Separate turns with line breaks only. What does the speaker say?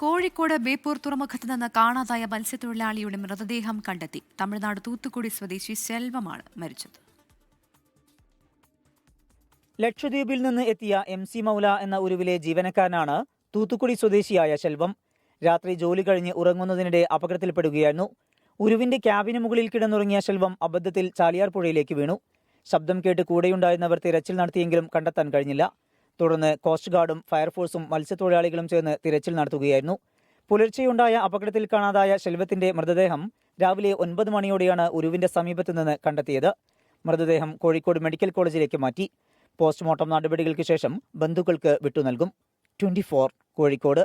കോഴിക്കോട് ബേപ്പൂർ തുറമുഖത്ത് നിന്ന് കാണാതായ മത്സ്യത്തൊഴിലാളിയുടെ മൃതദേഹം കണ്ടെത്തി. തമിഴ്നാട് തൂത്തുക്കുടി സ്വദേശി ശെൽവമാണ് മരിച്ചത്.
ലക്ഷദ്വീപിൽ നിന്ന് എത്തിയ MC മൗല എന്ന ഉരുവിലെ ജീവനക്കാരനാണ് തൂത്തുക്കുടി സ്വദേശിയായ ശെൽവം. രാത്രി ജോലി കഴിഞ്ഞ് ഉറങ്ങുന്നതിനിടെ അപകടത്തിൽപ്പെടുകയായിരുന്നു. ഉരുവിന്റെ ക്യാബിന് മുകളിൽ കിടന്നുറങ്ങിയ ശെൽവം അബദ്ധത്തിൽ ചാലിയാർ പുഴയിലേക്ക് വീണു. ശബ്ദം കേട്ട് കൂടെയുണ്ടായിരുന്നവർ തിരച്ചിൽ നടത്തിയെങ്കിലും കണ്ടെത്താൻ കഴിഞ്ഞില്ല. തുടർന്ന് കോസ്റ്റ് ഗാർഡും ഫയർഫോഴ്സും മത്സ്യത്തൊഴിലാളികളും ചേർന്ന് തിരച്ചിൽ നടത്തുകയായിരുന്നു. പുലർച്ചെയുണ്ടായ അപകടത്തിൽ കാണാതായ ശെൽവത്തിന്റെ മൃതദേഹം രാവിലെ 9 മണിയോടെയാണ് ഉരുവിന്റെ സമീപത്തു നിന്ന് കണ്ടെത്തിയത്. മൃതദേഹം കോഴിക്കോട് മെഡിക്കൽ കോളേജിലേക്ക് മാറ്റി. പോസ്റ്റ്മോർട്ടം നടപടികൾക്ക് ശേഷം ബന്ധുക്കൾക്ക് വിട്ടുനൽകും. 24 കോഴിക്കോട്.